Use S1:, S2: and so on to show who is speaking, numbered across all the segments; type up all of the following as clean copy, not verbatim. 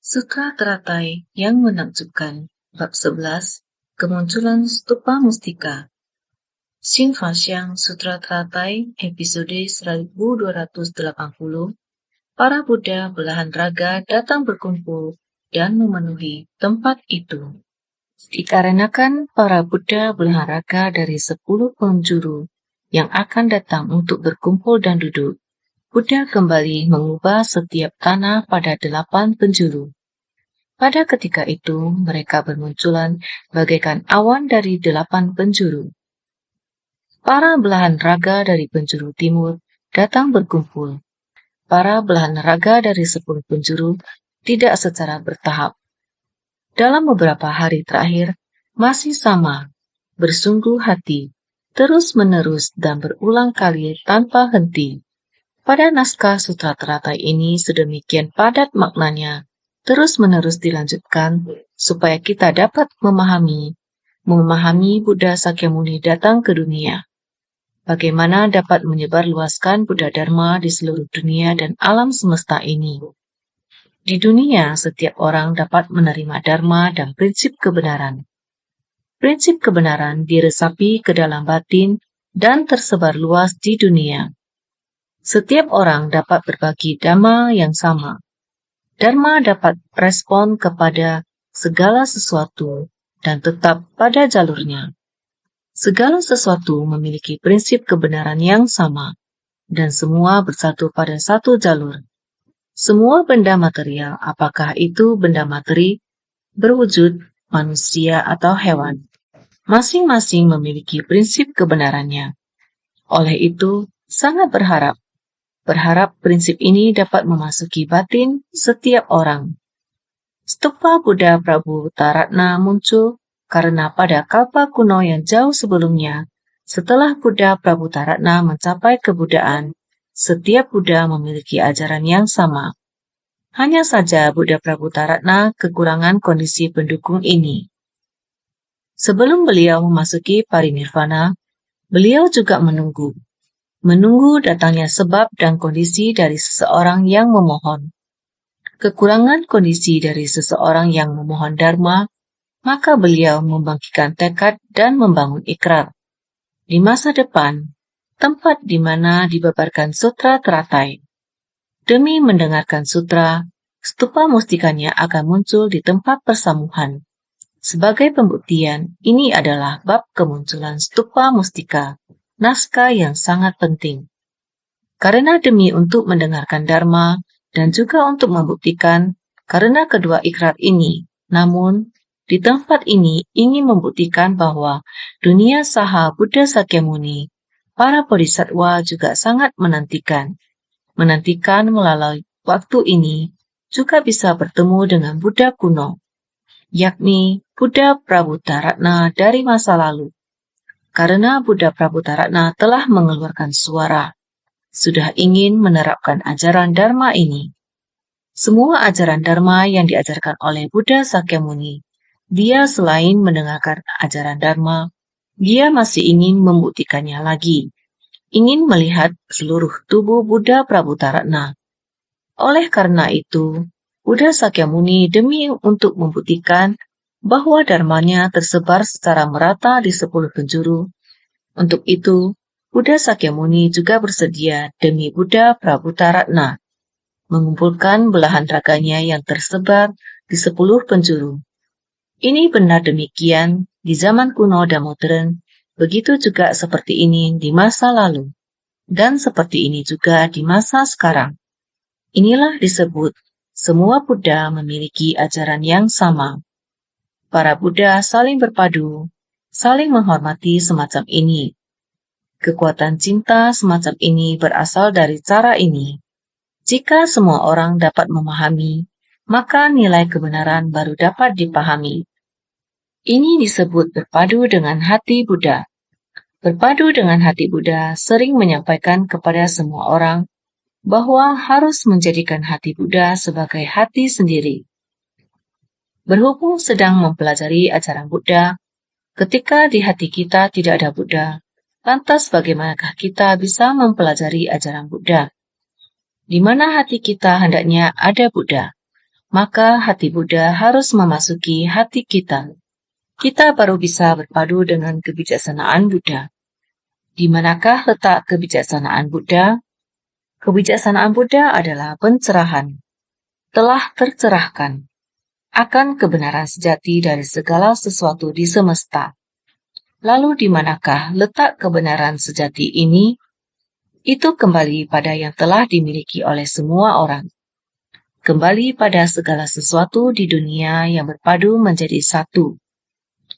S1: Sutra Teratai yang menakjubkan. Bab 11. Kemunculan Stupa Mustika. Shinfasyang Sutra Teratai episode 1280. Para Buddha belahan raga datang berkumpul dan memenuhi tempat itu. Dikarenakan para Buddha belahan raga dari 10 penjuru yang akan datang untuk berkumpul dan duduk, Buddha kembali mengubah setiap tanah pada 8 penjuru. Pada ketika itu, mereka bermunculan bagaikan awan dari 8 penjuru. Para belahan raga dari penjuru timur datang berkumpul. Para belahan raga dari 10 penjuru tidak secara bertahap. Dalam beberapa hari terakhir, masih sama, bersungguh hati, terus-menerus dan berulang kali tanpa henti. Pada naskah Sutra Teratai ini sedemikian padat maknanya, terus-menerus dilanjutkan supaya kita dapat memahami Buddha Sakyamuni datang ke dunia. Bagaimana dapat menyebarluaskan Buddha Dharma di seluruh dunia dan alam semesta ini. Di dunia, setiap orang dapat menerima Dharma dan prinsip kebenaran. Prinsip kebenaran diresapi ke dalam batin dan tersebar luas di dunia. Setiap orang dapat berbagi Dhamma yang sama. Dharma dapat respon kepada segala sesuatu dan tetap pada jalurnya. Segala sesuatu memiliki prinsip kebenaran yang sama, dan semua bersatu pada satu jalur. Semua benda material, apakah itu benda materi, berwujud, manusia atau hewan, masing-masing memiliki prinsip kebenarannya. Oleh itu, sangat berharap prinsip ini dapat memasuki batin setiap orang. Stupa Buddha Prabhutaratna muncul karena pada kalpa kuno yang jauh sebelumnya, setelah Buddha Prabhutaratna mencapai kebuddhaan, setiap Buddha memiliki ajaran yang sama. Hanya saja Buddha Prabhutaratna kekurangan kondisi pendukung ini. Sebelum beliau memasuki parinirvana, beliau juga menunggu datangnya sebab dan kondisi dari seseorang yang memohon. Kekurangan kondisi dari seseorang yang memohon Dharma, maka beliau membangkitkan tekad dan membangun ikrar. Di masa depan, tempat di mana dibabarkan Sutra Teratai. Demi mendengarkan sutra, stupa mustikanya akan muncul di tempat persamuhan. Sebagai pembuktian, ini adalah bab kemunculan stupa mustika. Naskah yang sangat penting. Karena demi untuk mendengarkan Dharma dan juga untuk membuktikan karena kedua ikrar ini, namun di tempat ini ingin membuktikan bahwa dunia saha Buddha Sakyamuni, para bodhisattva juga sangat menantikan melalui waktu ini juga bisa bertemu dengan Buddha kuno, yakni Buddha Prabhutaratna dari masa lalu. Karena Buddha Prabhutaratna telah mengeluarkan suara, sudah ingin menerapkan ajaran Dharma ini. Semua ajaran Dharma yang diajarkan oleh Buddha Sakyamuni, dia selain mendengarkan ajaran Dharma, dia masih ingin membuktikannya lagi, ingin melihat seluruh tubuh Buddha Prabhutaratna. Oleh karena itu, Buddha Sakyamuni demi untuk membuktikan bahwa dharmanya tersebar secara merata di 10 penjuru. Untuk itu, Buddha Sakyamuni juga bersedia demi Buddha Prabhutaratna mengumpulkan belahan raganya yang tersebar di 10 penjuru. Ini benar demikian di zaman kuno dan modern, begitu juga seperti ini di masa lalu, dan seperti ini juga di masa sekarang. Inilah disebut semua Buddha memiliki ajaran yang sama. Para Buddha saling berpadu, saling menghormati semacam ini. Kekuatan cinta semacam ini berasal dari cara ini. Jika semua orang dapat memahami, maka nilai kebenaran baru dapat dipahami. Ini disebut berpadu dengan hati Buddha. Berpadu dengan hati Buddha sering menyampaikan kepada semua orang bahwa harus menjadikan hati Buddha sebagai hati sendiri. Berhubung sedang mempelajari ajaran Buddha, ketika di hati kita tidak ada Buddha, lantas bagaimanakah kita bisa mempelajari ajaran Buddha? Di mana hati kita hendaknya ada Buddha, maka hati Buddha harus memasuki hati kita. Kita baru bisa berpadu dengan kebijaksanaan Buddha. Di manakah letak kebijaksanaan Buddha? Kebijaksanaan Buddha adalah pencerahan. Telah tercerahkan akan kebenaran sejati dari segala sesuatu di semesta. Lalu di manakah letak kebenaran sejati ini? Itu kembali pada yang telah dimiliki oleh semua orang. Kembali pada segala sesuatu di dunia yang berpadu menjadi satu,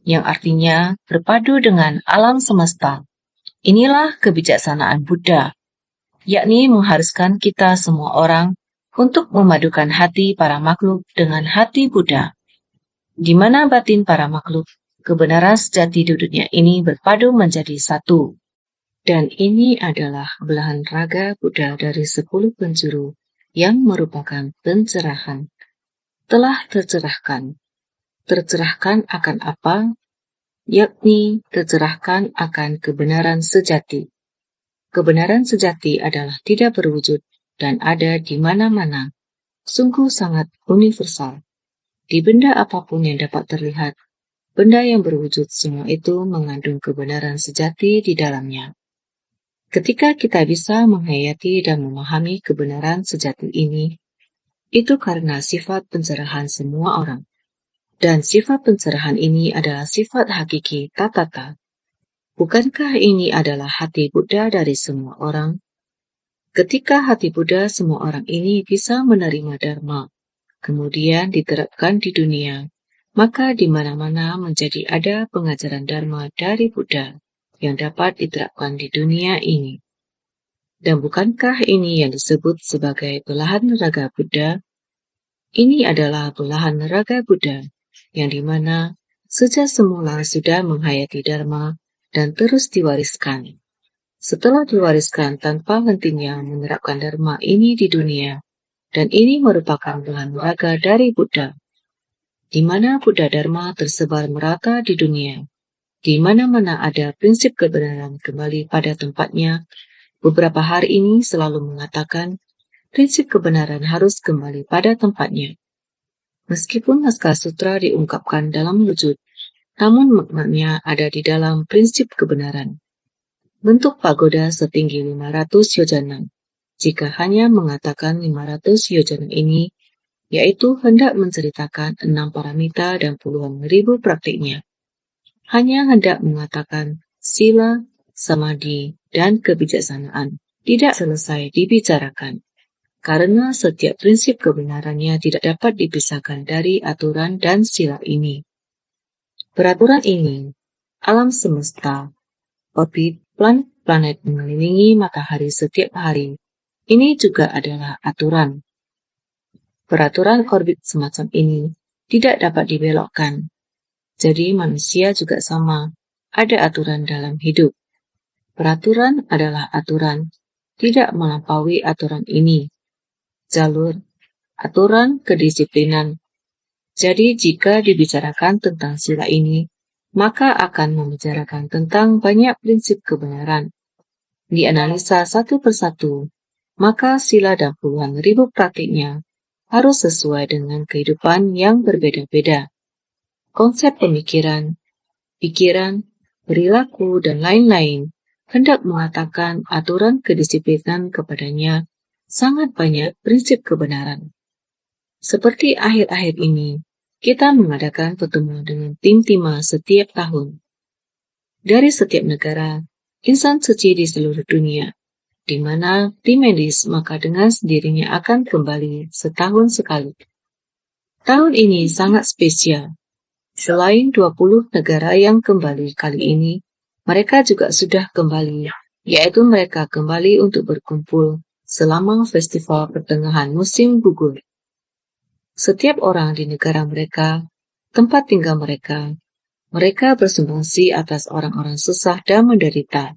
S1: yang artinya berpadu dengan alam semesta. Inilah kebijaksanaan Buddha, yakni mengharuskan kita semua orang untuk memadukan hati para makhluk dengan hati Buddha, di mana batin para makhluk, kebenaran sejati di dunia ini berpadu menjadi satu. Dan ini adalah belahan raga Buddha dari 10 penjuru yang merupakan pencerahan. Telah tercerahkan. Tercerahkan akan apa? Yakni tercerahkan akan kebenaran sejati. Kebenaran sejati adalah tidak berwujud dan ada di mana-mana, sungguh sangat universal. Di benda apapun yang dapat terlihat, benda yang berwujud semua itu mengandung kebenaran sejati di dalamnya. Ketika kita bisa menghayati dan memahami kebenaran sejati ini, itu karena sifat pencerahan semua orang. Dan sifat pencerahan ini adalah sifat hakiki tatata. Bukankah ini adalah hati Buddha dari semua orang? Ketika hati Buddha semua orang ini bisa menerima Dharma, kemudian diterapkan di dunia, maka di mana-mana menjadi ada pengajaran Dharma dari Buddha yang dapat diterapkan di dunia ini. Dan bukankah ini yang disebut sebagai belahan raga Buddha? Ini adalah belahan raga Buddha, yang dimana sejak semula sudah menghayati Dharma dan terus diwariskan. Setelah diwariskan tanpa hentinya menerapkan Dharma ini di dunia, dan ini merupakan belahan raga dari Buddha, di mana Buddha Dharma tersebar merata di dunia, di mana-mana ada prinsip kebenaran kembali pada tempatnya. Beberapa hari ini selalu mengatakan prinsip kebenaran harus kembali pada tempatnya. Meskipun naskah sutra diungkapkan dalam wujud, namun maknanya ada di dalam prinsip kebenaran. Bentuk pagoda setinggi 500 yojana. Jika hanya mengatakan 500 yojana ini, yaitu hendak menceritakan 6 paramita dan puluhan ribu praktiknya. Hanya hendak mengatakan sila, samadhi, dan kebijaksanaan. Tidak selesai dibicarakan. Karena setiap prinsip kebenarannya tidak dapat dipisahkan dari aturan dan sila ini. Peraturan ini, alam semesta, orbit planet-planet mengelilingi matahari setiap hari. Ini juga adalah aturan. Peraturan orbit semacam ini tidak dapat dibelokkan. Jadi manusia juga sama, ada aturan dalam hidup. Peraturan adalah aturan, tidak melampaui aturan ini. Jalur, aturan kedisiplinan. Jadi jika dibicarakan tentang sila ini, maka akan membicarakan tentang banyak prinsip kebenaran. Dianalisa satu persatu, maka sila dan puluhan ribu praktiknya harus sesuai dengan kehidupan yang berbeda-beda. Konsep pemikiran, pikiran, perilaku, dan lain-lain hendak mengatakan aturan kedisiplinan kepadanya sangat banyak prinsip kebenaran. Seperti akhir-akhir ini, kita mengadakan pertemuan dengan tim Tima setiap tahun. Dari setiap negara, insan suci di seluruh dunia, di mana tim medis maka dengan sendirinya akan kembali setahun sekali. Tahun ini sangat spesial. Selain 20 negara yang kembali kali ini, mereka juga sudah kembali, yaitu mereka kembali untuk berkumpul selama festival pertengahan musim gugur. Setiap orang di negara mereka, tempat tinggal mereka bersumbangsi atas orang-orang susah dan menderita.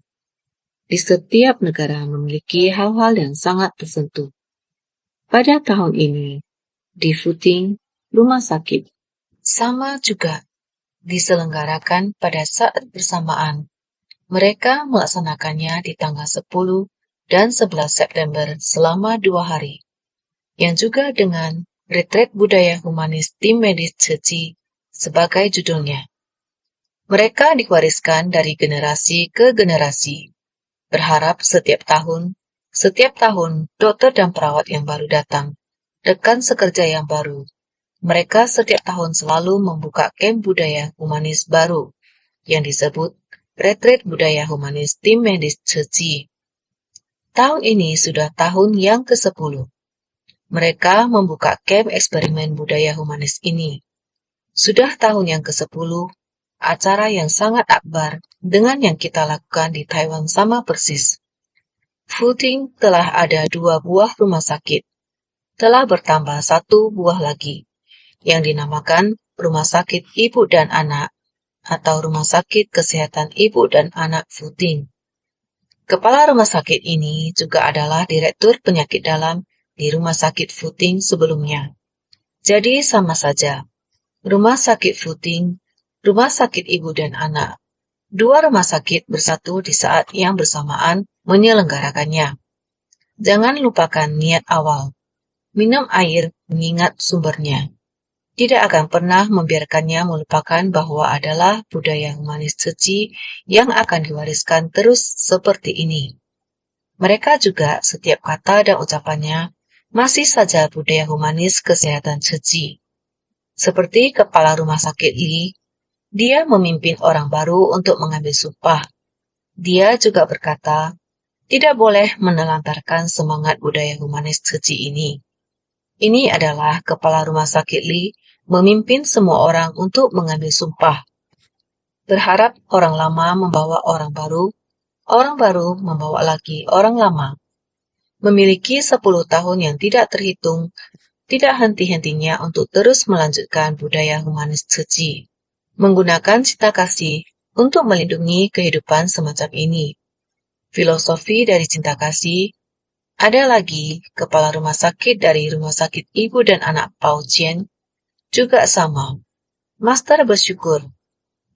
S1: Di setiap negara memiliki hal-hal yang sangat tersentuh. Pada tahun ini, di Futing, rumah sakit, sama juga diselenggarakan pada saat bersamaan. Mereka melaksanakannya di tanggal 10 dan 11 September selama 2 hari, yang juga dengan Retret Budaya Humanis Tim Medis Ceci sebagai judulnya. Mereka diwariskan dari generasi ke generasi. Berharap setiap tahun, dokter dan perawat yang baru datang, rekan sekerja yang baru. Mereka setiap tahun selalu membuka camp budaya humanis baru, yang disebut Retret Budaya Humanis Tim Medis Ceci. Tahun ini sudah tahun yang ke-10. Mereka membuka camp eksperimen budaya humanis ini. Sudah tahun yang ke-10, acara yang sangat akbar dengan yang kita lakukan di Taiwan sama persis. Futing telah ada 2 buah rumah sakit. Telah bertambah 1 buah lagi, yang dinamakan Rumah Sakit Ibu dan Anak atau Rumah Sakit Kesehatan Ibu dan Anak Futing. Kepala rumah sakit ini juga adalah Direktur Penyakit Dalam di Rumah Sakit Futing sebelumnya. Jadi sama saja. Rumah Sakit Futing, Rumah Sakit Ibu dan Anak. 2 rumah sakit bersatu di saat yang bersamaan menyelenggarakannya. Jangan lupakan niat awal. Minum air mengingat sumbernya. Tidak akan pernah membiarkannya melupakan bahwa adalah budaya humanis Ceci yang akan diwariskan terus seperti ini. Mereka juga setiap kata dan ucapannya masih saja budaya humanis kesehatan Ceci. Seperti kepala rumah sakit Li, dia memimpin orang baru untuk mengambil sumpah. Dia juga berkata, tidak boleh menelantarkan semangat budaya humanis Ceci ini. Ini adalah kepala rumah sakit Li memimpin semua orang untuk mengambil sumpah. Berharap orang lama membawa orang baru membawa lagi orang lama. Memiliki 10 tahun yang tidak terhitung, tidak henti-hentinya untuk terus melanjutkan budaya humanis Ceci. Menggunakan cinta kasih untuk melindungi kehidupan semacam ini. Filosofi dari cinta kasih. Ada lagi kepala rumah sakit dari Rumah Sakit Ibu dan Anak Pao Chien, juga sama. Master bersyukur.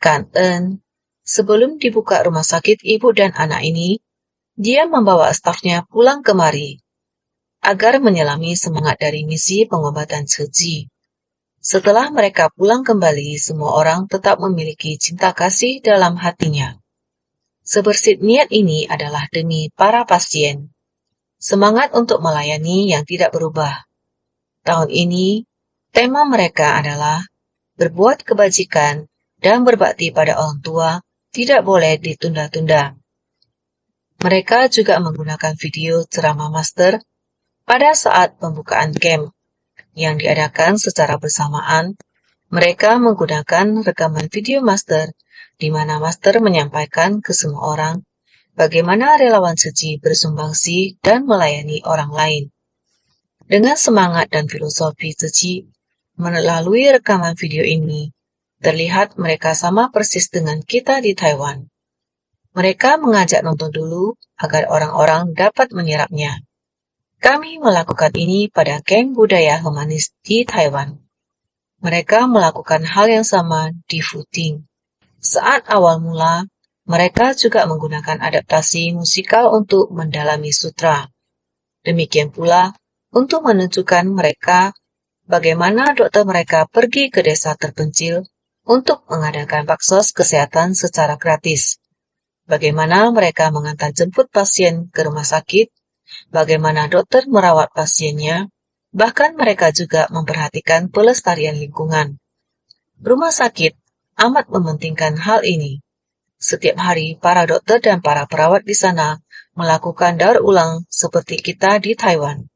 S1: Kan En, sebelum dibuka rumah sakit ibu dan anak ini, dia membawa stafnya pulang kemari, agar menyelami semangat dari misi pengobatan Ceci. Setelah mereka pulang kembali, semua orang tetap memiliki cinta kasih dalam hatinya. Sebersih niat ini adalah demi para pasien. Semangat untuk melayani yang tidak berubah. Tahun ini, tema mereka adalah berbuat kebajikan dan berbakti pada orang tua tidak boleh ditunda-tunda. Mereka juga menggunakan video ceramah master pada saat pembukaan camp yang diadakan secara bersamaan. Mereka menggunakan rekaman video master di mana master menyampaikan ke semua orang bagaimana relawan Ceci bersumbangsi dan melayani orang lain. Dengan semangat dan filosofi Ceci, melalui rekaman video ini, terlihat mereka sama persis dengan kita di Taiwan. Mereka mengajak nonton dulu agar orang-orang dapat menyerapnya. Kami melakukan ini pada camp budaya humanis di Taiwan. Mereka melakukan hal yang sama di Futing. Saat awal mula, mereka juga menggunakan adaptasi musikal untuk mendalami sutra. Demikian pula, untuk menunjukkan mereka bagaimana dokter mereka pergi ke desa terpencil untuk mengadakan baksos kesehatan secara gratis. Bagaimana mereka mengantar jemput pasien ke rumah sakit, bagaimana dokter merawat pasiennya, bahkan mereka juga memperhatikan pelestarian lingkungan. Rumah sakit amat mementingkan hal ini. Setiap hari, para dokter dan para perawat di sana melakukan daur ulang seperti kita di Taiwan,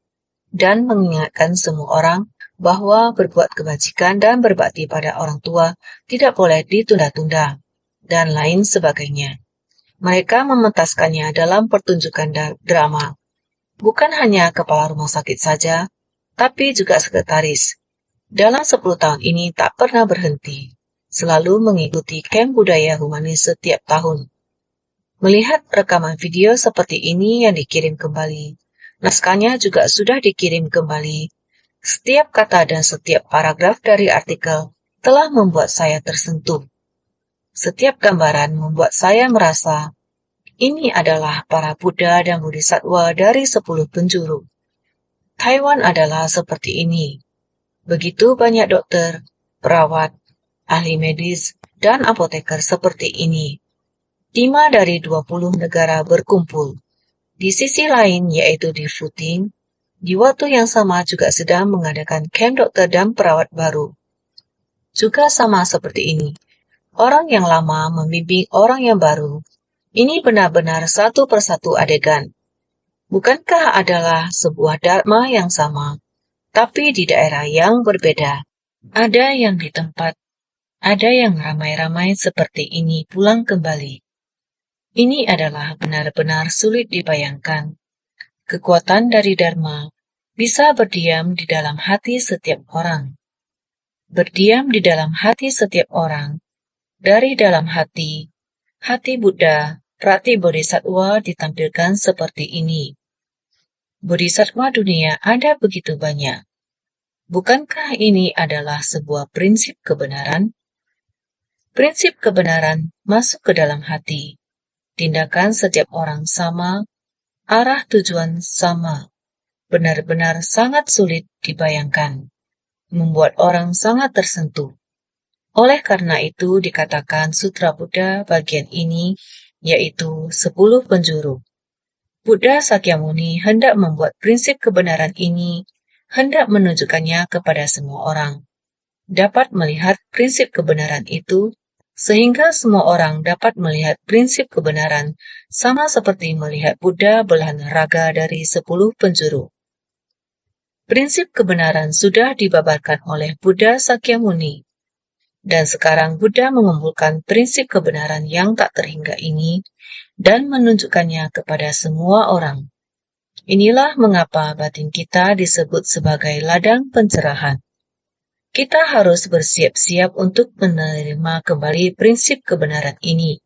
S1: dan mengingatkan semua orang bahwa berbuat kebajikan dan berbakti pada orang tua tidak boleh ditunda-tunda, dan lain sebagainya. Mereka mementaskannya dalam pertunjukan drama. Bukan hanya kepala rumah sakit saja, tapi juga sekretaris. Dalam 10 tahun ini tak pernah berhenti, selalu mengikuti camp budaya humanis setiap tahun. Melihat rekaman video seperti ini yang dikirim kembali, naskahnya juga sudah dikirim kembali. Setiap kata dan setiap paragraf dari artikel telah membuat saya tersentuh. Setiap gambaran membuat saya merasa ini adalah para Buddha dan Bodhisattva dari 10 penjuru. Taiwan adalah seperti ini. Begitu banyak dokter, perawat, ahli medis, dan apoteker seperti ini. 5 dari 20 negara berkumpul. Di sisi lain, yaitu di Futing, di waktu yang sama juga sedang mengadakan kamp dokter dan perawat baru. Juga sama seperti ini. Orang yang lama membimbing orang yang baru. Ini benar-benar satu persatu adegan. Bukankah adalah sebuah dharma yang sama, tapi di daerah yang berbeda? Ada yang di tempat, ada yang ramai-ramai seperti ini pulang kembali. Ini adalah benar-benar sulit dibayangkan. Kekuatan dari dharma bisa berdiam di dalam hati setiap orang. Berdiam di dalam hati setiap orang. Dari dalam hati Buddha, Prati Bodhisattva ditampilkan seperti ini. Bodhisattva dunia ada begitu banyak. Bukankah ini adalah sebuah prinsip kebenaran? Prinsip kebenaran masuk ke dalam hati. Tindakan setiap orang sama, arah tujuan sama. Benar-benar sangat sulit dibayangkan. Membuat orang sangat tersentuh. Oleh karena itu dikatakan Sutra Buddha bagian ini, yaitu 10 penjuru. Buddha Sakyamuni hendak membuat prinsip kebenaran ini, hendak menunjukkannya kepada semua orang. Dapat melihat prinsip kebenaran itu, sehingga semua orang dapat melihat prinsip kebenaran, sama seperti melihat Buddha belahan raga dari 10 penjuru. Prinsip kebenaran sudah dibabarkan oleh Buddha Sakyamuni. Dan sekarang Buddha mengumpulkan prinsip kebenaran yang tak terhingga ini dan menunjukkannya kepada semua orang. Inilah mengapa batin kita disebut sebagai ladang pencerahan. Kita harus bersiap-siap untuk menerima kembali prinsip kebenaran ini.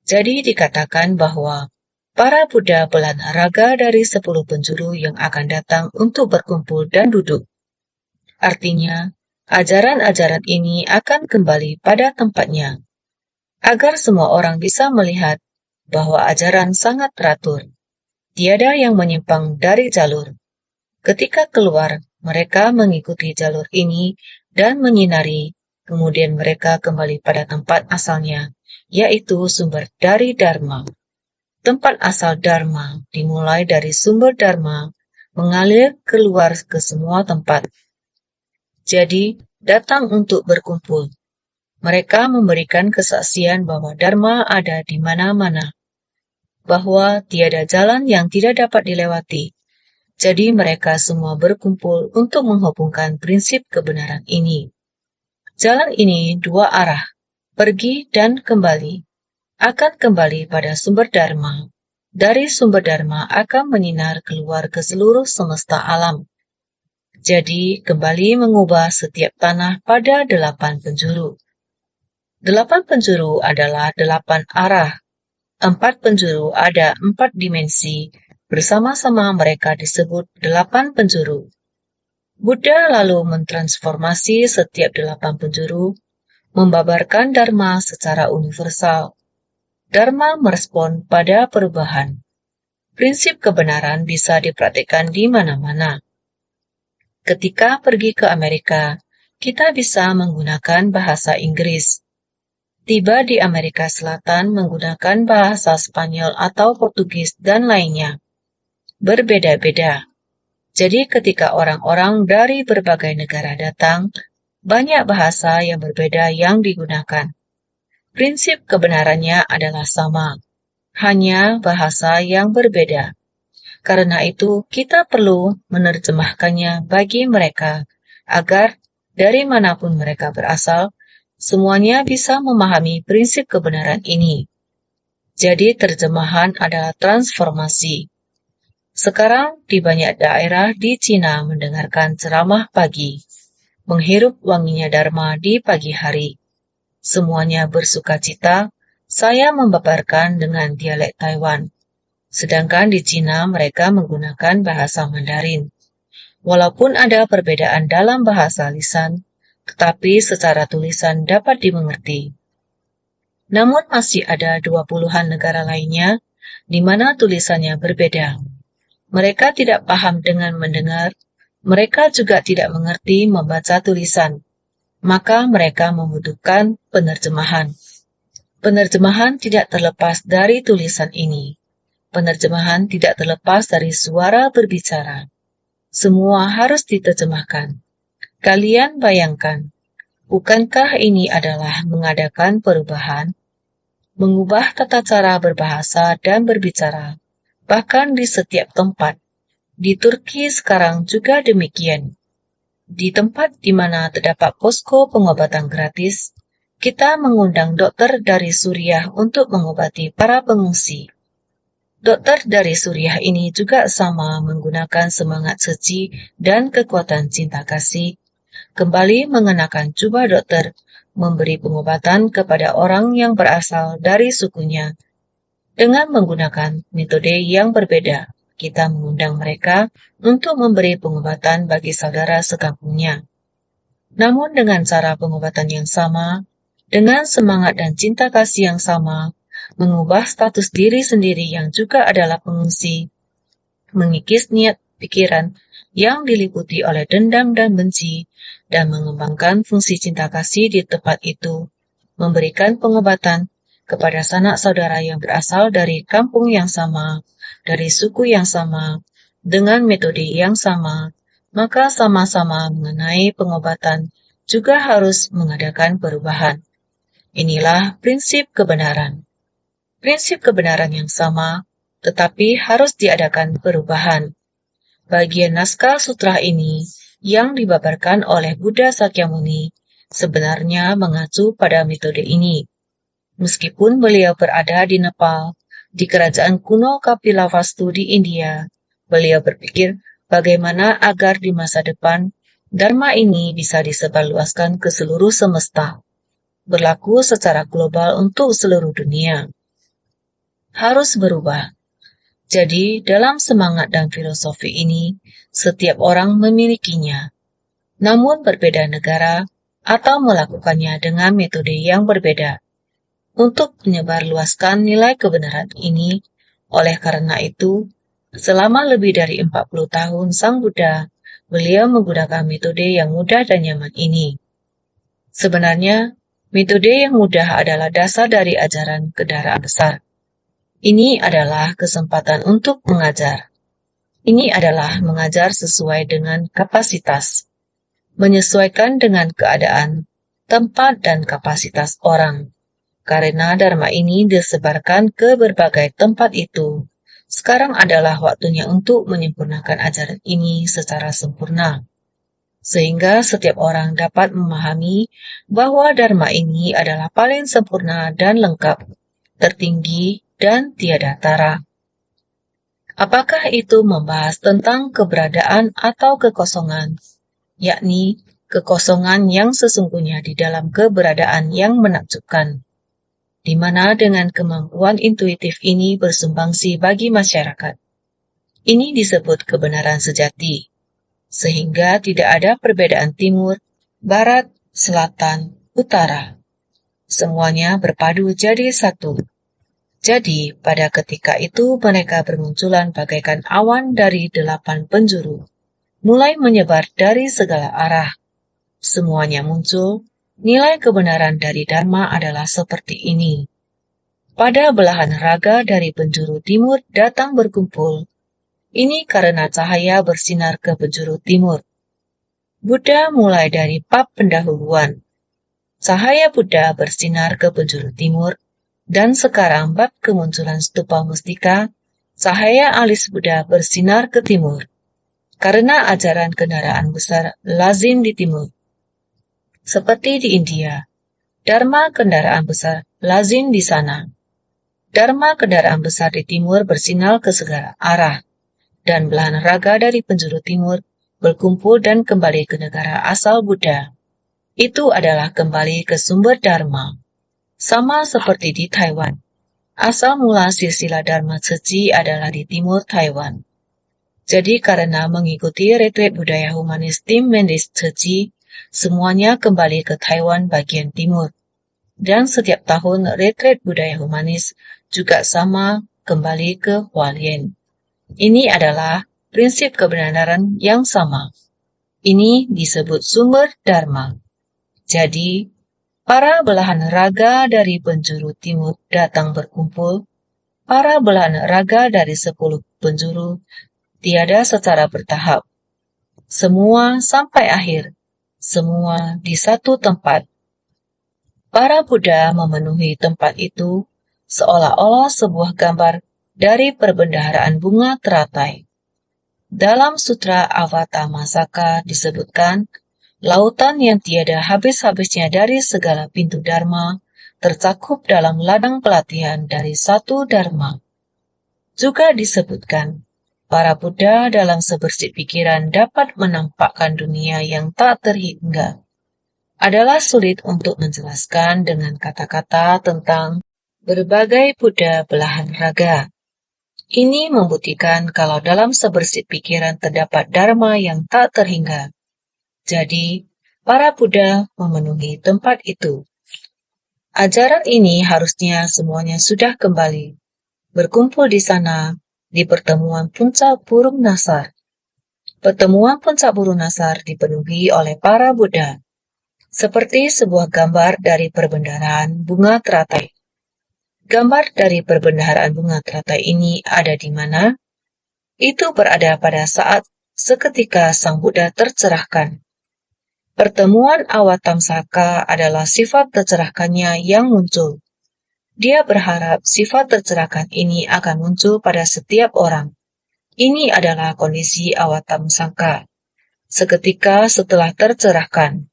S1: Jadi dikatakan bahwa para Buddha belahan raga dari 10 penjuru yang akan datang untuk berkumpul dan duduk. Artinya, ajaran-ajaran ini akan kembali pada tempatnya, agar semua orang bisa melihat bahwa ajaran sangat teratur. Tiada yang menyimpang dari jalur. Ketika keluar, mereka mengikuti jalur ini dan menyinari, kemudian mereka kembali pada tempat asalnya, yaitu sumber dari Dharma. Tempat asal Dharma dimulai dari sumber Dharma, mengalir keluar ke semua tempat. Jadi, datang untuk berkumpul. Mereka memberikan kesaksian bahwa Dharma ada di mana-mana, bahwa tiada jalan yang tidak dapat dilewati. Jadi mereka semua berkumpul untuk menghubungkan prinsip kebenaran ini. Jalan ini dua arah, pergi dan kembali, akan kembali pada sumber Dharma. Dari sumber Dharma akan menyinar keluar ke seluruh semesta alam. Jadi, kembali mengubah setiap tanah pada 8 penjuru. 8 penjuru adalah 8 arah. 4 penjuru ada 4 dimensi. Bersama-sama mereka disebut 8 penjuru. Buddha lalu mentransformasi setiap 8 penjuru, membabarkan Dharma secara universal. Dharma merespon pada perubahan. Prinsip kebenaran bisa dipraktikkan di mana-mana. Ketika pergi ke Amerika, kita bisa menggunakan bahasa Inggris. Tiba di Amerika Selatan menggunakan bahasa Spanyol atau Portugis dan lainnya. Berbeda-beda. Jadi ketika orang-orang dari berbagai negara datang, banyak bahasa yang berbeda yang digunakan. Prinsip kebenarannya adalah sama, hanya bahasa yang berbeda. Karena itu, kita perlu menerjemahkannya bagi mereka, agar dari manapun mereka berasal, semuanya bisa memahami prinsip kebenaran ini. Jadi, terjemahan adalah transformasi. Sekarang, di banyak daerah di Cina mendengarkan ceramah pagi, menghirup wanginya Dharma di pagi hari. Semuanya bersuka cita, saya membabarkan dengan dialek Taiwan. Sedangkan di Cina mereka menggunakan bahasa Mandarin. Walaupun ada perbedaan dalam bahasa lisan, tetapi secara tulisan dapat dimengerti. Namun masih ada 20-an negara lainnya di mana tulisannya berbeda. Mereka tidak paham dengan mendengar, Mereka juga tidak mengerti membaca tulisan, maka mereka membutuhkan penerjemahan. Penerjemahan tidak terlepas dari tulisan ini. Penerjemahan tidak terlepas dari suara berbicara. Semua harus diterjemahkan. Kalian bayangkan, bukankah ini adalah mengadakan perubahan, mengubah tata cara berbahasa dan berbicara, bahkan di setiap tempat. Di Turki sekarang juga demikian. Di tempat di mana terdapat posko pengobatan gratis, kita mengundang dokter dari Suriah untuk mengobati para pengungsi. Dokter dari Suriah ini juga sama menggunakan semangat suci dan kekuatan cinta kasih, kembali mengenakan jubah dokter, memberi pengobatan kepada orang yang berasal dari sukunya. Dengan menggunakan metode yang berbeda, kita mengundang mereka untuk memberi pengobatan bagi saudara sekampungnya. Namun dengan cara pengobatan yang sama, dengan semangat dan cinta kasih yang sama, mengubah status diri sendiri yang juga adalah pengungsi, mengikis niat pikiran yang diliputi oleh dendam dan benci, dan mengembangkan fungsi cinta kasih di tempat itu, memberikan pengobatan kepada sanak saudara yang berasal dari kampung yang sama, dari suku yang sama, dengan metode yang sama, maka sama-sama mengenai pengobatan juga harus mengadakan perubahan. Inilah prinsip kebenaran. Prinsip kebenaran yang sama, tetapi harus diadakan perubahan. Bagian naskah sutra ini yang dibabarkan oleh Buddha Sakyamuni sebenarnya mengacu pada metode ini. Meskipun beliau berada di Nepal, di kerajaan kuno Kapilavastu di India, beliau berpikir bagaimana agar di masa depan Dharma ini bisa disebarluaskan ke seluruh semesta, berlaku secara global untuk seluruh dunia. Harus berubah. Jadi, dalam semangat dan filosofi ini, setiap orang memilikinya, namun berbeda negara atau melakukannya dengan metode yang berbeda. Untuk menyebarluaskan nilai kebenaran ini, oleh karena itu, selama lebih dari 40 tahun Sang Buddha, beliau menggunakan metode yang mudah dan nyaman ini. Sebenarnya, metode yang mudah adalah dasar dari ajaran kendaraan besar. Ini adalah kesempatan untuk mengajar. Ini adalah mengajar sesuai dengan kapasitas, menyesuaikan dengan keadaan, tempat, dan kapasitas orang. Karena Dharma ini disebarkan ke berbagai tempat itu, sekarang adalah waktunya untuk menyempurnakan ajaran ini secara sempurna. Sehingga setiap orang dapat memahami bahwa Dharma ini adalah paling sempurna dan lengkap, tertinggi, dan tiada tara. Apakah itu membahas tentang keberadaan atau kekosongan, yakni kekosongan yang sesungguhnya di dalam keberadaan yang menakjubkan, di mana dengan kemampuan intuitif ini bersumbangsi bagi masyarakat. Ini disebut kebenaran sejati, sehingga tidak ada perbedaan timur, barat, selatan, utara. Semuanya berpadu jadi satu. Jadi, pada ketika itu mereka bermunculan bagaikan awan dari 8 penjuru, mulai menyebar dari segala arah. Semuanya muncul. Nilai kebenaran dari Dharma adalah seperti ini. Pada belahan raga dari penjuru timur datang berkumpul. Ini karena cahaya bersinar ke penjuru timur. Buddha mulai dari bab pendahuluan. Cahaya Buddha bersinar ke penjuru timur, dan sekarang bab kemunculan stupa mustika, cahaya alis Buddha bersinar ke timur. Karena ajaran kendaraan besar lazim di timur. Seperti di India, Dharma kendaraan besar lazim di sana. Dharma kendaraan besar di timur bersinar ke segala arah, dan belahan raga dari penjuru timur berkumpul dan kembali ke negara asal Buddha. Itu adalah kembali ke sumber Dharma. Sama seperti di Taiwan. Asal mula silsilah Dharma suci adalah di timur Taiwan. Jadi karena mengikuti retret budaya humanis tim Mendes suci, semuanya kembali ke Taiwan bagian timur. Dan setiap tahun retret budaya humanis juga sama kembali ke Hualien. Ini adalah prinsip kebenaran yang sama. Ini disebut sumber dharma. Jadi, para belahan raga dari penjuru timur datang berkumpul. Para belahan raga dari 10 penjuru tiada secara bertahap. Semua sampai akhir. Semua di satu tempat. Para Buddha memenuhi tempat itu seolah-olah sebuah gambar dari perbendaharaan bunga teratai. Dalam Sutra Avatamsaka disebutkan, lautan yang tiada habis-habisnya dari segala pintu dharma tercakup dalam ladang pelatihan dari satu dharma. Juga disebutkan, para Buddha dalam sebersih pikiran dapat menampakkan dunia yang tak terhingga. Adalah sulit untuk menjelaskan dengan kata-kata tentang berbagai Buddha belahan raga. Ini membuktikan kalau dalam sebersih pikiran terdapat dharma yang tak terhingga. Jadi, para Buddha memenuhi tempat itu. Ajaran ini harusnya semuanya sudah kembali, berkumpul di sana, di pertemuan puncak burung nasar. Pertemuan puncak burung nasar dipenuhi oleh para Buddha, seperti sebuah gambar dari perbendaharaan bunga teratai. Gambar dari perbendaharaan bunga teratai ini ada di mana? Itu berada pada saat seketika Sang Buddha tercerahkan. Pertemuan Avatamsaka adalah sifat tercerahkannya yang muncul. Dia berharap sifat tercerahkan ini akan muncul pada setiap orang. Ini adalah kondisi Avatamsaka. Seketika setelah tercerahkan.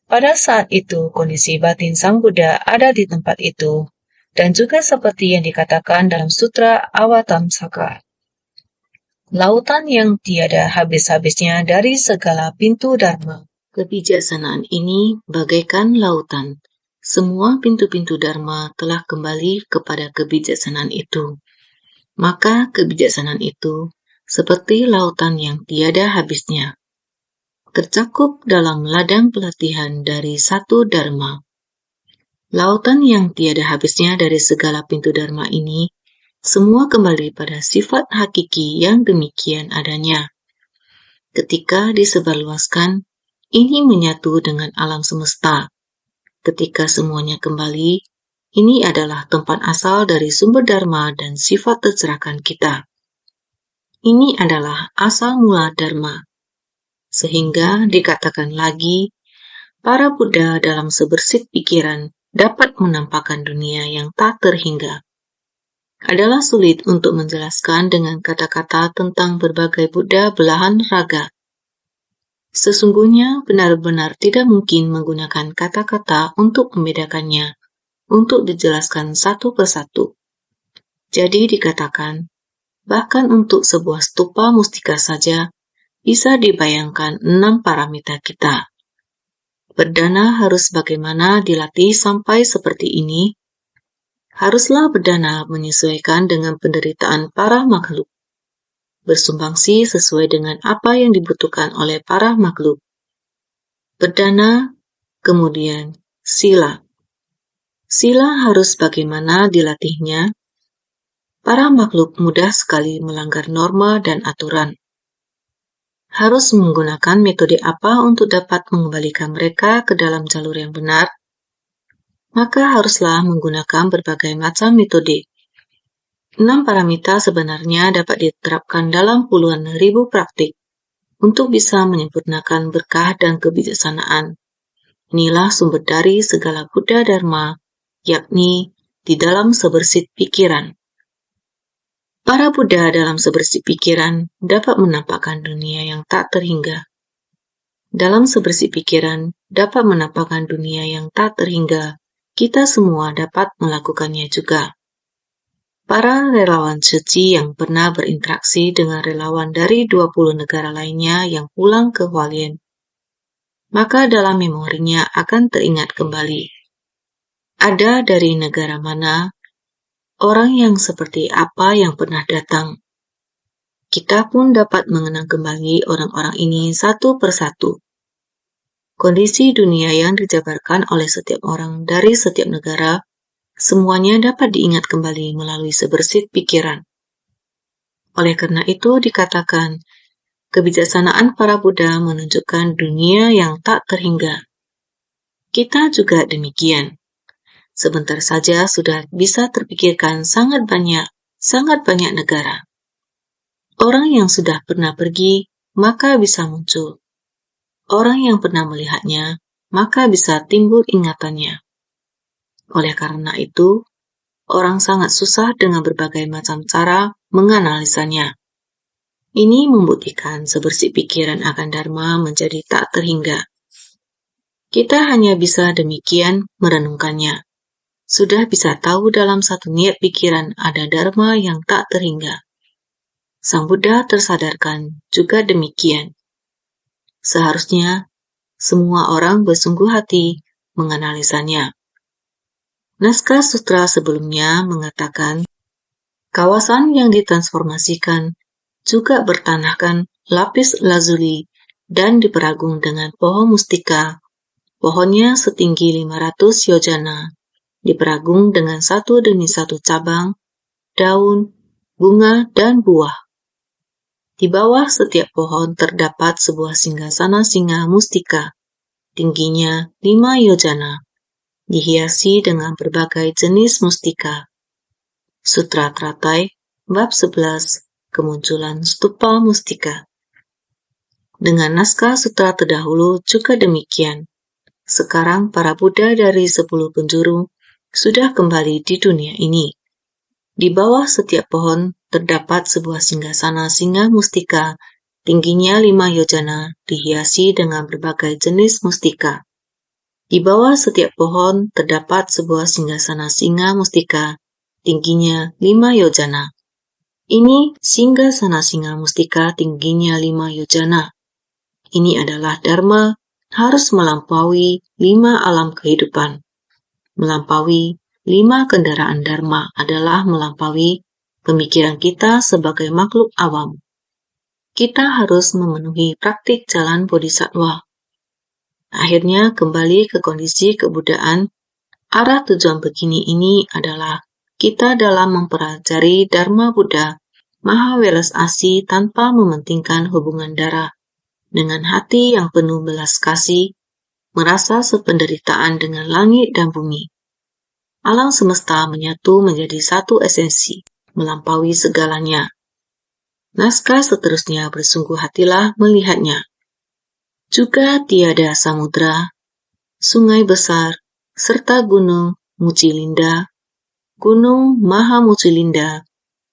S1: Pada saat itu, kondisi batin Sang Buddha ada di tempat itu, dan juga seperti yang dikatakan dalam Sutra Avatamsaka. Lautan yang tiada habis-habisnya dari segala pintu dharma. Kebijaksanaan ini bagaikan lautan. Semua pintu-pintu dharma telah kembali kepada kebijaksanaan itu. Maka kebijaksanaan itu seperti lautan yang tiada habisnya, tercakup dalam ladang pelatihan dari satu dharma. Lautan yang tiada habisnya dari segala pintu dharma ini, semua kembali pada sifat hakiki yang demikian adanya. Ketika disebarluaskan, ini menyatu dengan alam semesta. Ketika semuanya kembali, ini adalah tempat asal dari sumber dharma dan sifat tercerahkan kita. Ini adalah asal mula dharma. Sehingga dikatakan lagi, para Buddha dalam sebersih pikiran dapat menampakkan dunia yang tak terhingga. Adalah sulit untuk menjelaskan dengan kata-kata tentang berbagai Buddha belahan raga. Sesungguhnya benar-benar tidak mungkin menggunakan kata-kata untuk membedakannya, untuk dijelaskan satu persatu. Jadi dikatakan, bahkan untuk sebuah stupa mustika saja, bisa dibayangkan 6 paramita kita. Berdana harus bagaimana dilatih sampai seperti ini? Haruslah berdana menyesuaikan dengan penderitaan para makhluk. Bersumbangsi sesuai dengan apa yang dibutuhkan oleh para makhluk. Berdana, kemudian sila. Sila harus bagaimana dilatihnya? Para makhluk mudah sekali melanggar norma dan aturan. Harus menggunakan metode apa untuk dapat mengembalikan mereka ke dalam jalur yang benar? Maka haruslah menggunakan berbagai macam metode. 6 paramita sebenarnya dapat diterapkan dalam puluhan ribu praktik untuk bisa menyempurnakan berkah dan kebijaksanaan. Inilah sumber dari segala Buddha Dharma, yakni di dalam sebersih pikiran. Para Buddha dalam sebersih pikiran dapat menampakkan dunia yang tak terhingga. Dalam sebersih pikiran dapat menampakkan dunia yang tak terhingga. Kita semua dapat melakukannya juga. Para relawan suci yang pernah berinteraksi dengan relawan dari 20 negara lainnya yang pulang ke Hualien, maka dalam memorinya akan teringat kembali. Ada dari negara mana, orang yang seperti apa yang pernah datang. Kita pun dapat mengenang kembali orang-orang ini satu persatu. Kondisi dunia yang dijabarkan oleh setiap orang dari setiap negara, semuanya dapat diingat kembali melalui sebersih pikiran. Oleh karena itu dikatakan, Kebijaksanaan para Buddha menunjukkan dunia yang tak terhingga. Kita juga demikian. Sebentar saja sudah bisa terpikirkan sangat banyak negara. Orang yang sudah pernah pergi, maka bisa muncul. Orang yang pernah melihatnya, maka bisa timbul ingatannya. Oleh karena itu, orang sangat susah dengan berbagai macam cara menganalisanya. Ini membuktikan sebersih pikiran akan Dharma menjadi tak terhingga. Kita hanya bisa demikian merenungkannya. Sudah bisa tahu dalam satu niat pikiran ada Dharma yang tak terhingga. Sang Buddha tersadarkan juga demikian. Seharusnya semua orang bersungguh hati menganalisanya. Naskah sutra sebelumnya mengatakan, kawasan yang ditransformasikan juga bertanahkan lapis lazuli dan diperagung dengan pohon mustika. Pohonnya setinggi 500 yojana, diperagung dengan satu demi satu cabang, daun, bunga, dan buah. Di bawah setiap pohon terdapat sebuah singgasana singa mustika, tingginya 5 yojana, dihiasi dengan berbagai jenis mustika. Sutra Teratai, bab 11, kemunculan stupa mustika. Dengan naskah sutra terdahulu juga demikian. Sekarang para Buddha dari 10 penjuru sudah kembali di dunia ini. Di bawah setiap pohon terdapat sebuah singgasana singa mustika, tingginya 5 yojana, dihiasi dengan berbagai jenis mustika. Di bawah setiap pohon terdapat sebuah singgasana singa mustika, tingginya 5 yojana. Ini singgasana singa mustika tingginya 5 yojana. Ini adalah Dharma harus melampaui 5 alam kehidupan. Melampaui 5 kendaraan Dharma adalah melampaui pemikiran kita sebagai makhluk awam. Kita harus memenuhi praktik jalan bodhisattva. Akhirnya kembali ke kondisi kebudaan. Arah tujuan begini ini adalah kita dalam mempelajari Dharma Buddha, maha welas asih tanpa mementingkan hubungan darah, dengan hati yang penuh belas kasih, merasa sependeritaan dengan langit dan bumi. Alam semesta menyatu menjadi satu esensi, melampaui segalanya. Naskah seterusnya bersungguh hatilah melihatnya. Juga tiada samudra, sungai besar, serta gunung Mucilinda, gunung Maha Mucilinda,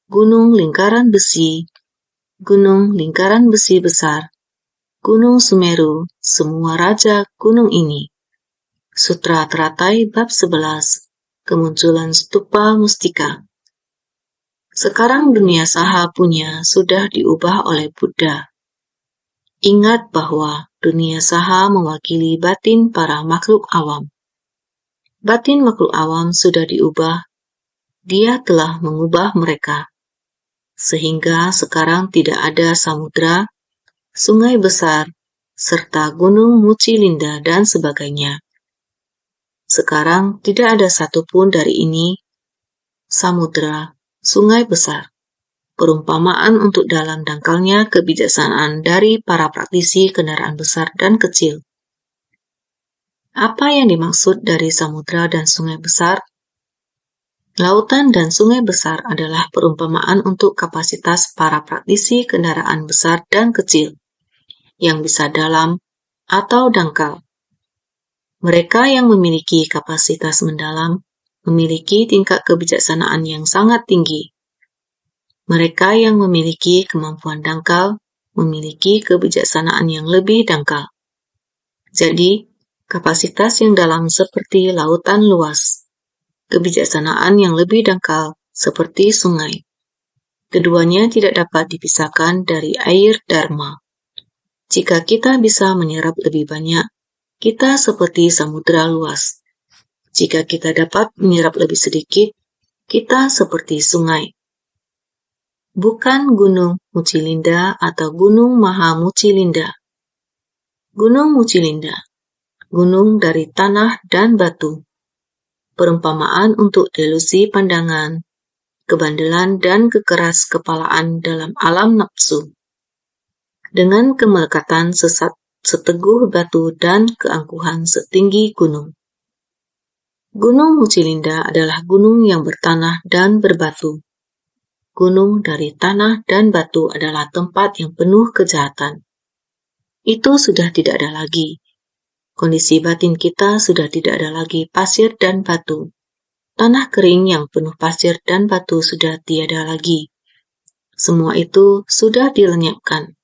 S1: gunung lingkaran besi besar, gunung Sumeru, semua raja gunung ini. Sutra Teratai bab 11, kemunculan stupa mustika. Sekarang dunia saha punya sudah diubah oleh Buddha. Ingat bahwa dunia saha mewakili batin para makhluk awam. Batin makhluk awam sudah diubah, dia telah mengubah mereka. Sehingga sekarang tidak ada samudra, sungai besar, serta gunung Mucilinda dan sebagainya. Sekarang tidak ada satupun dari ini, samudra, sungai besar. Perumpamaan untuk dalam dangkalnya kebijaksanaan dari para praktisi kendaraan besar dan kecil. Apa yang dimaksud dari samudra dan sungai besar? Lautan dan sungai besar adalah perumpamaan untuk kapasitas para praktisi kendaraan besar dan kecil, yang bisa dalam atau dangkal. Mereka yang memiliki kapasitas mendalam memiliki tingkat kebijaksanaan yang sangat tinggi. Mereka yang memiliki kemampuan dangkal memiliki kebijaksanaan yang lebih dangkal. Jadi, kapasitas yang dalam seperti lautan luas, kebijaksanaan yang lebih dangkal seperti sungai. Keduanya tidak dapat dipisahkan dari air Dharma. Jika kita bisa menyerap lebih banyak, kita seperti samudra luas. Jika kita dapat menyerap lebih sedikit, kita seperti sungai. Bukan gunung Mucilinda atau gunung Maha Mucilinda. Gunung Mucilinda, gunung dari tanah dan batu. Perumpamaan untuk delusi pandangan, kebandelan dan kekeras kepalaan dalam alam nafsu. dengan kemelekatan seteguh batu dan keangkuhan setinggi gunung. Gunung Mucilinda adalah gunung yang bertanah dan berbatu. Gunung dari tanah dan batu adalah tempat yang penuh kejahatan. Itu sudah tidak ada lagi. Kondisi batin kita sudah tidak ada lagi pasir dan batu. Tanah kering yang penuh pasir dan batu sudah tiada lagi. Semua itu sudah dilenyapkan.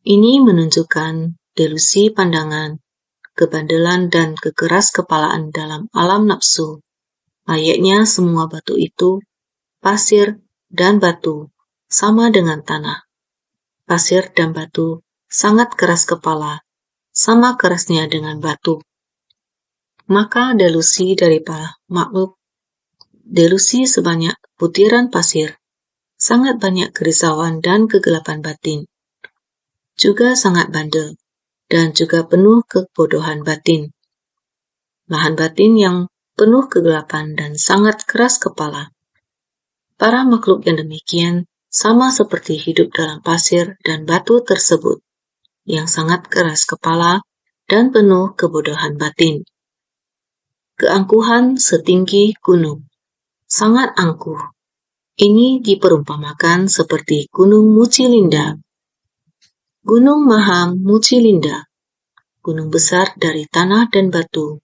S1: Ini menunjukkan delusi pandangan, kebandelan dan kekeras kepalaan dalam alam nafsu. Layaknya semua batu itu, pasir dan batu sama dengan tanah. Pasir dan batu sangat keras kepala, sama kerasnya dengan batu. Maka delusi dari para makhluk, delusi sebanyak butiran pasir, sangat banyak kerisauan dan kegelapan batin. Juga sangat bandel, dan juga penuh kebodohan batin. Lahan batin yang penuh kegelapan dan sangat keras kepala. Para makhluk yang demikian sama seperti hidup dalam pasir dan batu tersebut, yang sangat keras kepala dan penuh kebodohan batin. Keangkuhan setinggi gunung, sangat angkuh. Ini diperumpamakan seperti Gunung Mucilinda. Gunung Maha Mucilinda, gunung besar dari tanah dan batu,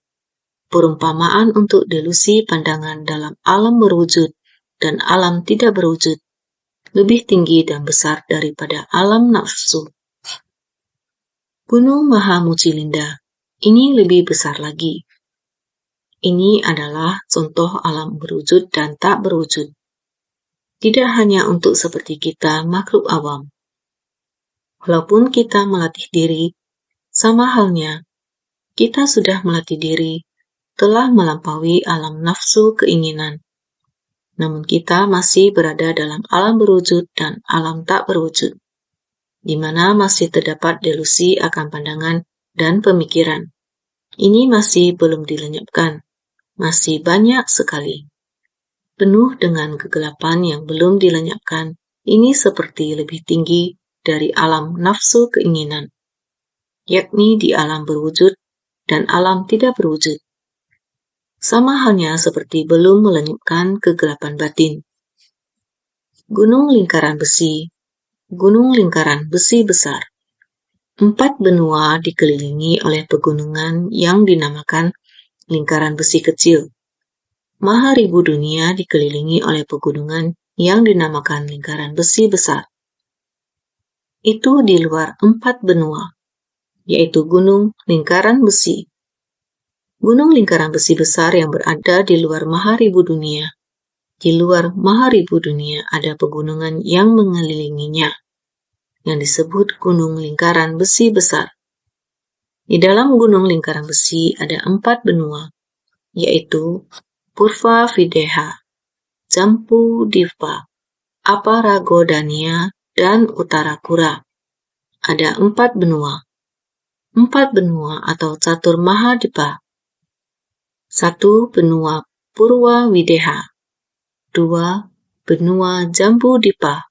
S1: perumpamaan untuk delusi pandangan dalam alam berwujud dan alam tidak berwujud, lebih tinggi dan besar daripada alam nafsu. Gunung Maha Mucilinda ini lebih besar lagi. Ini adalah contoh alam berwujud dan tak berwujud. Tidak hanya untuk seperti kita makhluk awam. Walaupun kita melatih diri, sama halnya, kita sudah melatih diri, telah melampaui alam nafsu keinginan. Namun kita masih berada dalam alam berwujud dan alam tak berwujud, di mana masih terdapat delusi akan pandangan dan pemikiran. Ini masih belum dilenyapkan, masih banyak sekali. Penuh dengan kegelapan yang belum dilenyapkan, ini seperti lebih tinggi dari alam nafsu keinginan, yakni di alam berwujud dan alam tidak berwujud. Sama halnya seperti belum melenyapkan kegelapan batin. Gunung lingkaran besi, gunung lingkaran besi besar. 4 benua dikelilingi oleh pegunungan yang dinamakan lingkaran besi kecil. Maharibu dunia dikelilingi oleh pegunungan yang dinamakan lingkaran besi besar. Itu di luar 4 benua, yaitu gunung lingkaran besi. Gunung lingkaran besi besar yang berada di luar Maharibu dunia. Di luar Maharibu dunia ada pegunungan yang mengelilinginya, yang disebut gunung lingkaran besi besar. Di dalam gunung lingkaran besi ada 4 benua, yaitu Purva Videha, Jambu Dipa, Aparagodania, dan Uttarakura. Ada 4 benua. 4 benua atau Catur Mahadipa. 1 benua Purwa Videha, 2 benua Jambu Dipa,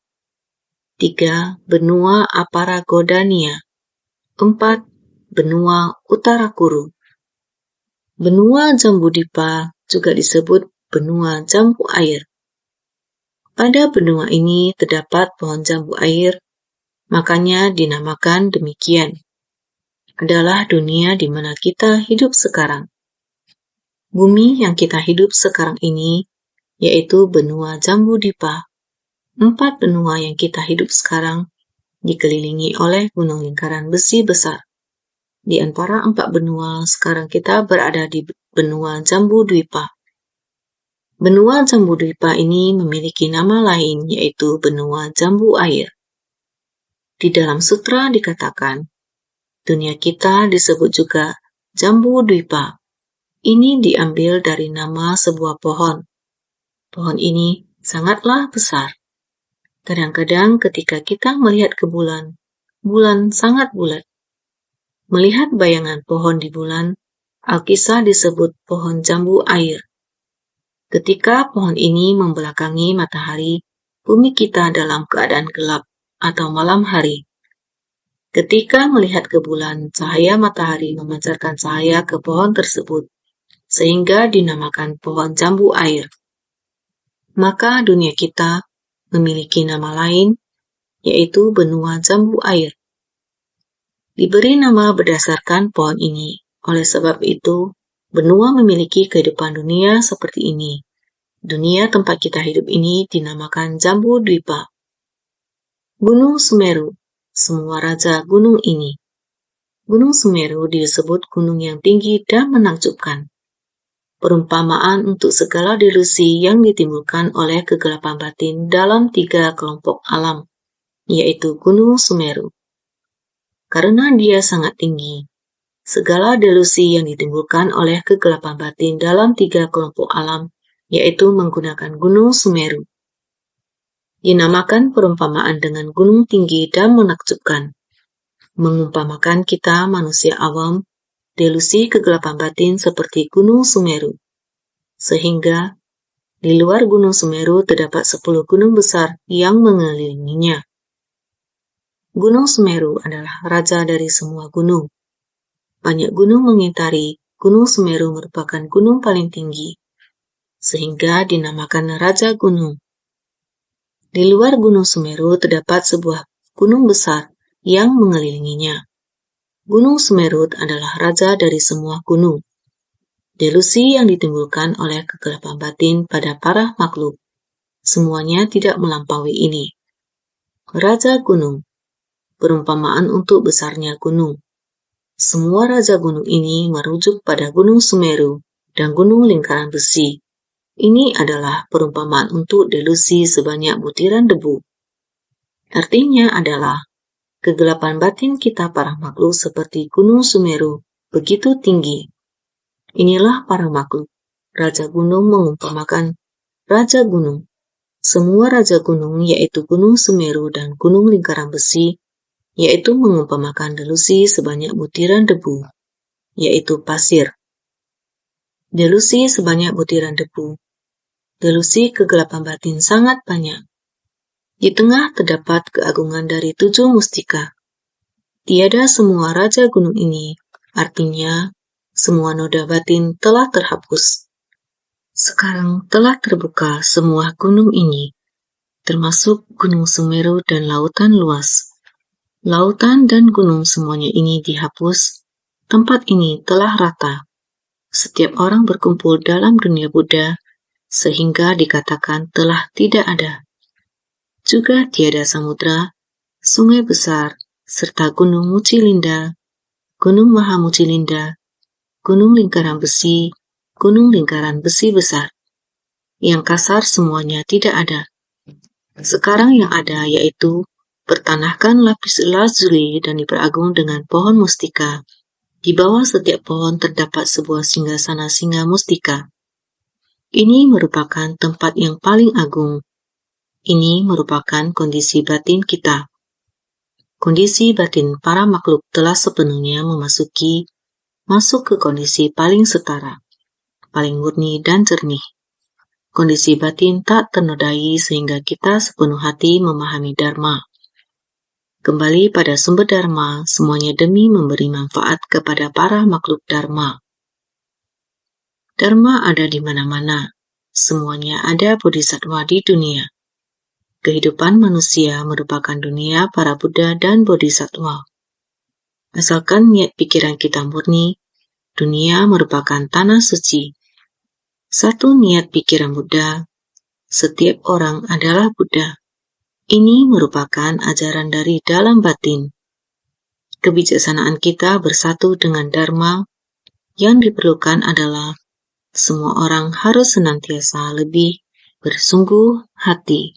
S1: 3 benua Aparagodania, 4 benua Uttarakuru. Benua Jambu Dipa juga disebut benua jambu air. Pada benua ini terdapat pohon jambu air, makanya dinamakan demikian. Adalah dunia di mana kita hidup sekarang. Bumi yang kita hidup sekarang ini, yaitu benua Jambu Dipa. 4 benua yang kita hidup sekarang dikelilingi oleh gunung lingkaran besi besar. Di antara 4 benua, sekarang kita berada di benua Jambu Dipa. Benua Jambu Dipa ini memiliki nama lain, yaitu benua jambu air. Di dalam sutra dikatakan, dunia kita disebut juga Jambu Dipa. Ini diambil dari nama sebuah pohon. Pohon ini sangatlah besar. Kadang-kadang ketika kita melihat ke bulan, bulan sangat bulat. Melihat bayangan pohon di bulan, Alkisah disebut pohon jambu air. Ketika pohon ini membelakangi matahari, bumi kita dalam keadaan gelap atau malam hari. Ketika melihat ke bulan, cahaya matahari memancarkan cahaya ke pohon tersebut, sehingga dinamakan pohon jambu air. Maka dunia kita memiliki nama lain, yaitu benua jambu air. Diberi nama berdasarkan pohon ini. Oleh sebab itu, benua memiliki kehidupan dunia seperti ini. Dunia tempat kita hidup ini dinamakan Jambu Dwipa. Gunung Semeru, semua raja gunung ini. Gunung Semeru disebut gunung yang tinggi dan menakjubkan. Perumpamaan untuk segala delusi yang ditimbulkan oleh kegelapan batin dalam 3 kelompok alam, yaitu Gunung Semeru. Karena dia sangat tinggi, segala delusi yang ditimbulkan oleh kegelapan batin dalam 3 kelompok alam, yaitu menggunakan Gunung Semeru. Dinamakan perumpamaan dengan gunung tinggi dan menakjubkan. Mengumpamakan kita manusia awam, delusi kegelapan batin seperti Gunung Semeru. Sehingga, di luar Gunung Semeru terdapat 10 gunung besar yang mengelilinginya. Gunung Semeru adalah raja dari semua gunung. Banyak gunung mengitari Gunung Semeru merupakan gunung paling tinggi, sehingga dinamakan Raja Gunung. Di luar Gunung Semeru terdapat sebuah gunung besar yang mengelilinginya. Gunung Semeru adalah raja dari semua gunung. Delusi yang ditimbulkan oleh kegelapan batin pada para makhluk, semuanya tidak melampaui ini. Raja Gunung, perumpamaan untuk besarnya gunung. Semua raja gunung ini merujuk pada Gunung Semeru dan gunung lingkaran besi. Ini adalah perumpamaan untuk delusi sebanyak butiran debu. Artinya adalah, kegelapan batin kita para makhluk seperti Gunung Semeru begitu tinggi. Inilah para makhluk. Raja gunung mengumpamakan raja gunung. Semua raja gunung yaitu Gunung Semeru dan gunung lingkaran besi, yaitu mengumpamakan delusi sebanyak butiran debu, yaitu pasir. Delusi sebanyak butiran debu. Delusi kegelapan batin sangat banyak. Di tengah terdapat keagungan dari 7 mustika. Tiada semua raja gunung ini, artinya semua noda batin telah terhapus. Sekarang telah terbuka semua gunung ini, termasuk Gunung Semeru dan lautan luas. Lautan dan gunung semuanya ini dihapus. Tempat ini telah rata. Setiap orang berkumpul dalam dunia Buddha, sehingga dikatakan telah tidak ada. Juga tiada samudra, sungai besar, serta gunung Mucilinda, gunung Mahamucilinda, gunung lingkaran besi besar. Yang kasar semuanya tidak ada. Sekarang yang ada yaitu pertanahkan lapis lazuli dan diperagung dengan pohon mustika. Di bawah setiap pohon terdapat sebuah singgasana singa mustika. Ini merupakan tempat yang paling agung. Ini merupakan kondisi batin kita. Kondisi batin para makhluk telah sepenuhnya masuk ke kondisi paling setara, paling murni dan jernih. Kondisi batin tak ternodai sehingga kita sepenuh hati memahami Dharma. Kembali pada sumber Dharma, semuanya demi memberi manfaat kepada para makhluk Dharma. Dharma ada di mana-mana. Semuanya ada bodhisattva di dunia. Kehidupan manusia merupakan dunia para Buddha dan bodhisattva. Asalkan niat pikiran kita murni, dunia merupakan tanah suci. Satu niat pikiran Buddha, setiap orang adalah Buddha. Ini merupakan ajaran dari dalam batin. Kebijaksanaan kita bersatu dengan Dharma. Yang diperlukan adalah semua orang harus senantiasa lebih bersungguh hati.